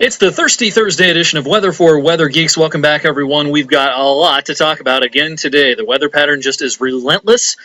It's the Thirsty Thursday edition of Weather for Weather Geeks. Welcome back, everyone. We've got a lot to talk about again today. The weather pattern just is relentless.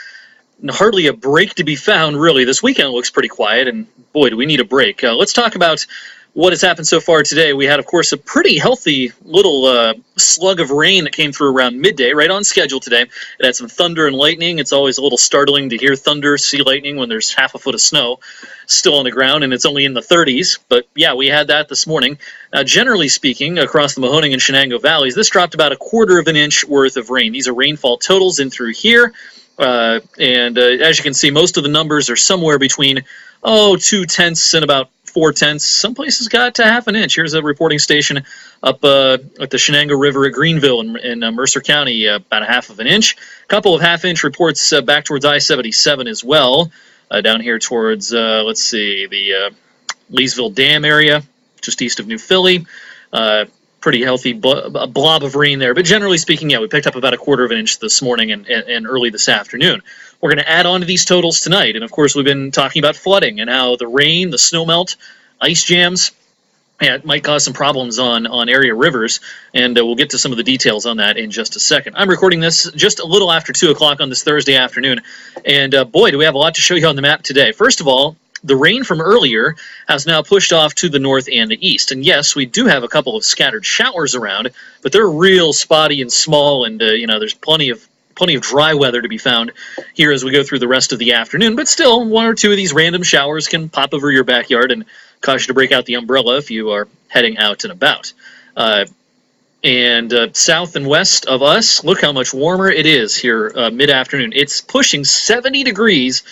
Hardly a break to be found, really. This weekend looks pretty quiet, and boy, do we need a break. Let's talk about what has happened so far today. We had, of course, a pretty healthy little slug of rain that came through around midday, right on schedule today. It had some thunder and lightning. It's always a little startling to hear thunder, see lightning when there's half a foot of snow still on the ground, and it's only in the 30s. But yeah, we had that this morning. Generally speaking, across the Mahoning and Shenango valleys, this dropped about a quarter of an inch worth of rain. These are rainfall totals in through here. As you can see, most of the numbers are somewhere between 2/10 and about 4/10. Some places got to half an inch. Here's a reporting station up at the Shenango River at Greenville in Mercer County, about a half of an inch. A couple of half-inch reports back towards I-77 as well, down here towards, the Leesville Dam area, just east of New Philly. Pretty healthy blob of rain there. But generally speaking, yeah, we picked up about a quarter of an inch this morning and early this afternoon. We're going to add on to these totals tonight. And, of course, we've been talking about flooding and how the rain, the snowmelt, ice jams, it might cause some problems on area rivers. And we'll get to some of the details on that in just a second. I'm recording this just a little after 2 o'clock on this Thursday afternoon. And, boy, do we have a lot to show you on the map today. First of all, the rain from earlier has now pushed off to the north and the east. And yes, we do have a couple of scattered showers around, but they're real spotty and small, and there's plenty of dry weather to be found here as we go through the rest of the afternoon. But still, one or two of these random showers can pop over your backyard and cause you to break out the umbrella if you are heading out and about. South and west of us, look how much warmer it is here mid-afternoon. It's pushing 70 degrees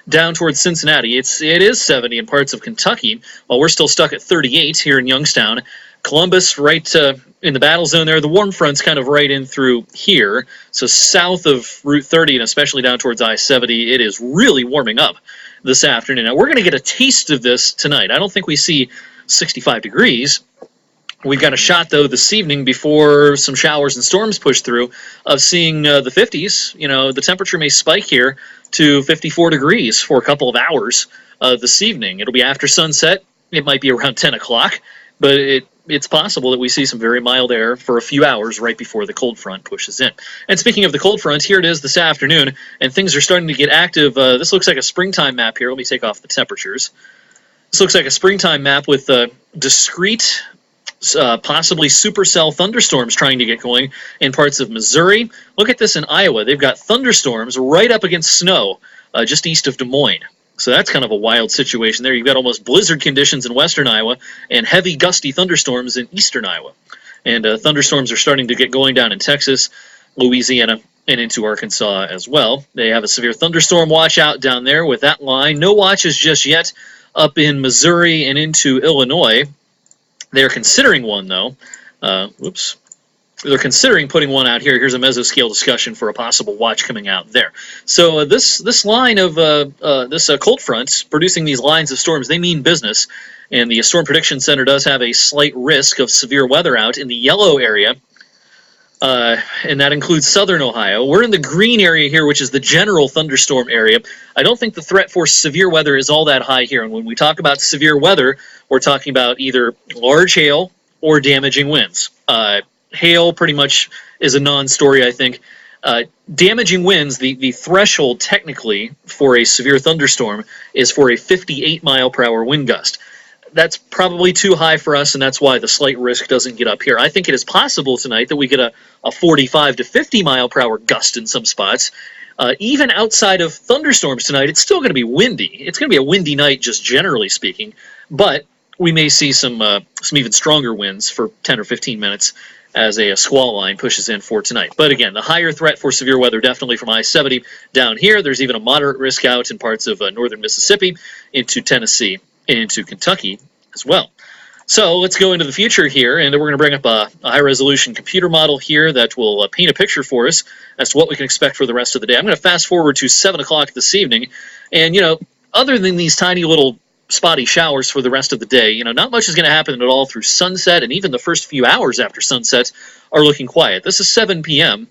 down towards Cincinnati. It is 70 in parts of Kentucky, while we're still stuck at 38 here in Youngstown. Columbus, right in the battle zone there. The warm front's kind of right in through here. So south of Route 30 and especially down towards I-70, it is really warming up this afternoon. Now, we're going to get a taste of this tonight. I don't think we see 65 degrees. We've got a shot, though, this evening before some showers and storms push through of seeing the 50s. The temperature may spike here to 54 degrees for a couple of hours this evening. It'll be after sunset. It might be around 10 o'clock, but it's possible that we see some very mild air for a few hours right before the cold front pushes in. And speaking of the cold front, here it is this afternoon, and things are starting to get active. This looks like a springtime map here. Let me take off the temperatures. This looks like a springtime map with discrete possibly supercell thunderstorms trying to get going in parts of Missouri. Look at this in Iowa. They've got thunderstorms right up against snow just east of Des Moines. So that's kind of a wild situation there. You've got almost blizzard conditions in western Iowa and heavy gusty thunderstorms in eastern Iowa. And thunderstorms are starting to get going down in Texas, Louisiana, and into Arkansas as well. They have a severe thunderstorm watch out down there with that line. No watches just yet up in Missouri and into Illinois. They're considering one, though. They're considering putting one out here. Here's a mesoscale discussion for a possible watch coming out there. So this line of this cold front producing these lines of storms, they mean business. And the Storm Prediction Center does have a slight risk of severe weather out in the yellow area, and that includes southern Ohio. We're in the green area here, which is the general thunderstorm area. I don't think the threat for severe weather is all that high here. And when we talk about severe weather, we're talking about either large hail or damaging winds. Hail pretty much is a non-story, I think. Damaging winds, the threshold technically for a severe thunderstorm is for a 58-mile-per-hour wind gust. That's probably too high for us, and that's why the slight risk doesn't get up here. I think it is possible tonight that we get a 45 to 50-mile-per-hour gust in some spots. Even outside of thunderstorms tonight, it's still going to be windy. It's going to be a windy night, just generally speaking, but we may see some even stronger winds for 10 or 15 minutes as a squall line pushes in for tonight. But again, the higher threat for severe weather definitely from I-70 down here. There's even a moderate risk out in parts of northern Mississippi into Tennessee and into Kentucky as well. So let's go into the future here, and we're going to bring up a high-resolution computer model here that will paint a picture for us as to what we can expect for the rest of the day. I'm going to fast forward to 7 o'clock this evening, and, other than these tiny little spotty showers for the rest of the day, not much is going to happen at all through sunset, and even the first few hours after sunset are looking quiet. This is 7 p.m.,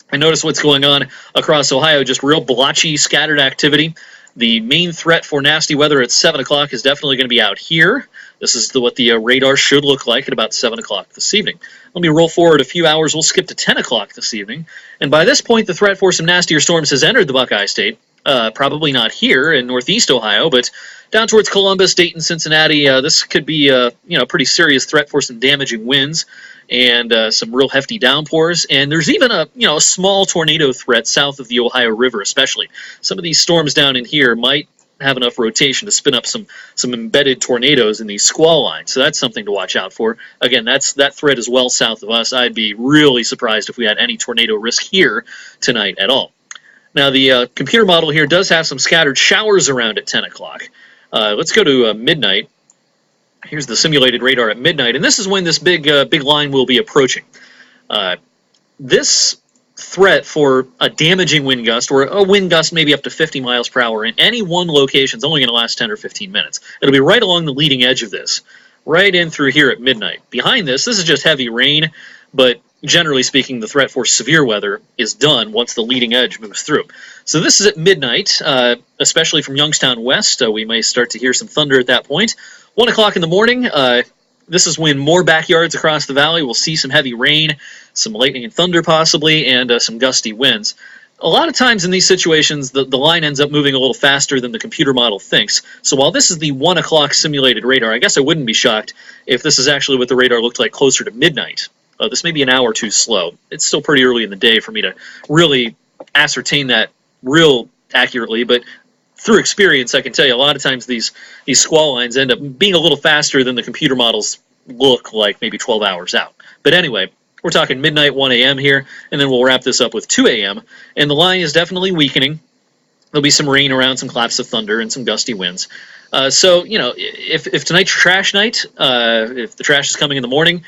and notice what's going on across Ohio, just real blotchy, scattered activity. The main threat for nasty weather at 7 o'clock is definitely going to be out here. This is what the radar should look like at about 7 o'clock this evening. Let me roll forward a few hours. We'll skip to 10 o'clock this evening. And by this point, the threat for some nastier storms has entered the Buckeye State. Probably not here in northeast Ohio, but down towards Columbus, Dayton, Cincinnati. This could be a pretty serious threat for some damaging winds and some real hefty downpours. And there's even a small tornado threat south of the Ohio River, especially. Some of these storms down in here might have enough rotation to spin up some embedded tornadoes in these squall lines. So that's something to watch out for. Again, that threat is well south of us. I'd be really surprised if we had any tornado risk here tonight at all. Now, the computer model here does have some scattered showers around at 10 o'clock. Let's go to midnight. Here's the simulated radar at midnight, and this is when this big line will be approaching. This threat for a damaging wind gust, or a wind gust maybe up to 50 miles per hour in any one location, is only going to last 10 or 15 minutes. It'll be right along the leading edge of this, right in through here at midnight. Behind this is just heavy rain, but generally speaking, the threat for severe weather is done once the leading edge moves through. So this is at midnight, especially from Youngstown west. We may start to hear some thunder at that point. 1 o'clock in the morning, this is when more backyards across the valley will see some heavy rain, some lightning and thunder possibly, and some gusty winds. A lot of times in these situations, the line ends up moving a little faster than the computer model thinks. So while this is the 1 o'clock simulated radar, I guess I wouldn't be shocked if this is actually what the radar looked like closer to midnight. This may be an hour too slow. It's still pretty early in the day for me to really ascertain that real accurately, but through experience, I can tell you a lot of times these squall lines end up being a little faster than the computer models look like maybe 12 hours out. But anyway, we're talking midnight, 1 a.m. here, and then we'll wrap this up with 2 a.m., and the line is definitely weakening. There'll be some rain around, some claps of thunder, and some gusty winds. So, if tonight's trash night, if the trash is coming in the morning,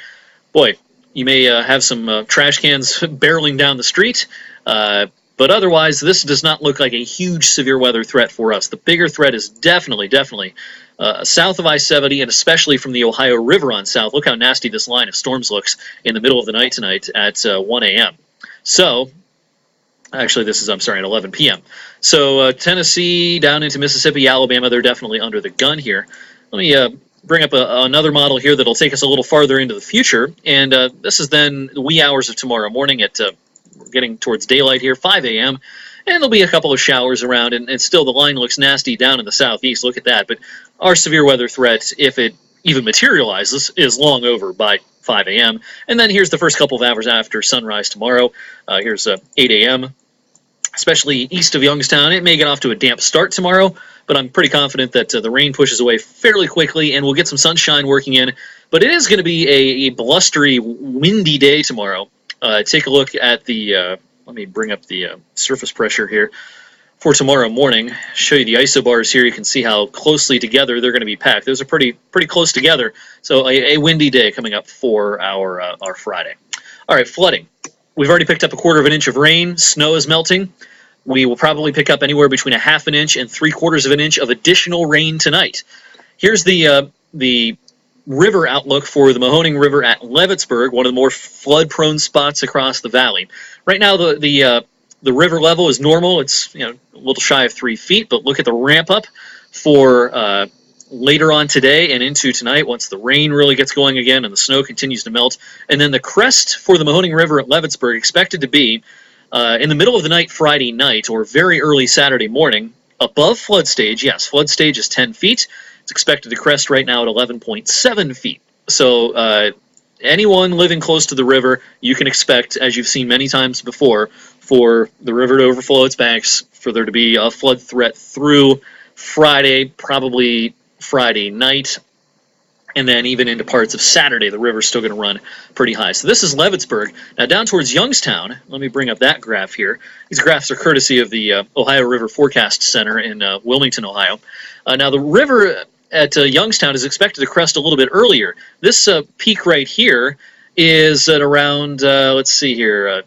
boy, you may have some trash cans barreling down the street, but otherwise, this does not look like a huge severe weather threat for us. The bigger threat is definitely south of I-70, and especially from the Ohio River on south. Look how nasty this line of storms looks in the middle of the night tonight at 1 a.m. So, actually, this is, at 11 p.m. So, Tennessee down into Mississippi, Alabama, they're definitely under the gun here. Let me bring up another model here that'll take us a little farther into the future, and this is then the wee hours of tomorrow morning at we're getting towards daylight here, 5 a.m., and there'll be a couple of showers around, and still the line looks nasty down in the southeast. Look at that. But our severe weather threat, if it even materializes, is long over by 5 a.m. And then here's the first couple of hours after sunrise tomorrow. Here's 8 a.m., especially east of Youngstown. It may get off to a damp start tomorrow, but I'm pretty confident that the rain pushes away fairly quickly, and we'll get some sunshine working in. But it is going to be a blustery, windy day tomorrow. Take a look at the, let me bring up the surface pressure here for tomorrow morning. Show you the isobars here. You can see how closely together they're going to be packed. Those are pretty close together. So a windy day coming up for our Friday. All right, flooding. We've already picked up 1/4 of an inch of rain. Snow is melting. We will probably pick up anywhere between 1/2 an inch and 3/4 of an inch of additional rain tonight. Here's the river outlook for the Mahoning River at Leavittsburg, one of the more flood-prone spots across the valley. Right now, the river level is normal. It's a little shy of 3 feet, but look at the ramp up for later on today and into tonight once the rain really gets going again and the snow continues to melt. And then the crest for the Mahoning River at Leavittsburg expected to be in the middle of the night Friday night or very early Saturday morning above flood stage. Yes, flood stage is 10 feet. It's expected to crest right now at 11.7 feet. So anyone living close to the river, you can expect, as you've seen many times before, for the river to overflow its banks, for there to be a flood threat through Friday, probably Friday night, and then even into parts of Saturday, the river's still going to run pretty high. So this is Leavittsburg. Now down towards Youngstown, let me bring up that graph here. These graphs are courtesy of the Ohio River Forecast Center in Wilmington, Ohio. Now the river at Youngstown is expected to crest a little bit earlier. This peak right here is at around, let's see here,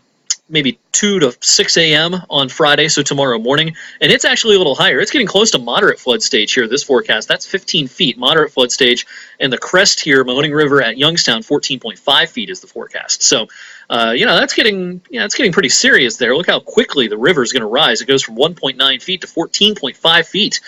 maybe 2 to 6 a.m. on Friday, so tomorrow morning. And it's actually a little higher. It's getting close to moderate flood stage here, this forecast. That's 15 feet, moderate flood stage. And the crest here, Mahoning River at Youngstown, 14.5 feet is the forecast. So, that's getting pretty serious there. Look how quickly the river is going to rise. It goes from 1.9 feet to 14.5 feet.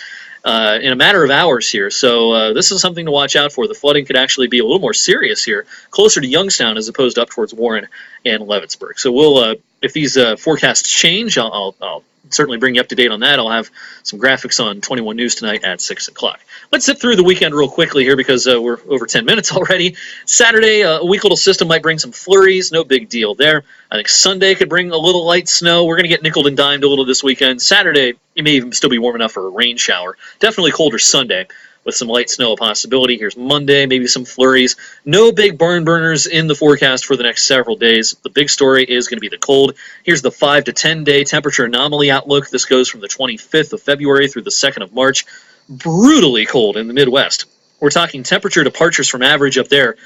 in a matter of hours here. So this is something to watch out for. The flooding could actually be a little more serious here, closer to Youngstown as opposed to up towards Warren and Leavittsburg. So we'll, if these forecasts change, I'll certainly bring you up to date on that. I'll have some graphics on 21 News tonight at 6 o'clock. Let's zip through the weekend real quickly here because we're over 10 minutes already. Saturday, a weak little system might bring some flurries. No big deal there. I think Sunday could bring a little light snow. We're going to get nickeled and dimed a little this weekend. Saturday, it may even still be warm enough for a rain shower. Definitely colder Sunday with some light snow a possibility. Here's Monday, maybe some flurries. No big barn burners in the forecast for the next several days. The big story is going to be the cold. Here's the 5 to 10 day temperature anomaly outlook. This goes from the 25th of February through the 2nd of March. Brutally cold in the Midwest. We're talking temperature departures from average up there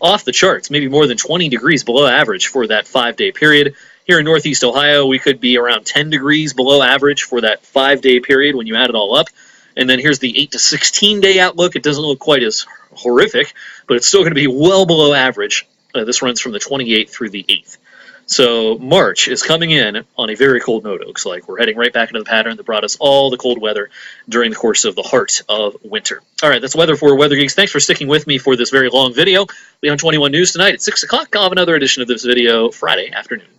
off the charts, maybe more than 20 degrees below average for that 5-day period. Here in Northeast Ohio, we could be around 10 degrees below average for that 5-day period when you add it all up. And then here's the 8 to 16 day outlook. It doesn't look quite as horrific, but it's still going to be well below average. This runs from the 28th through the 8th. So March is coming in on a very cold note, it looks like. We're heading right back into the pattern that brought us all the cold weather during the course of the heart of winter. All right, that's weather for Weather Geeks. Thanks for sticking with me for this very long video. We'll be on 21 News tonight at 6 o'clock. I'll have another edition of this video Friday afternoon.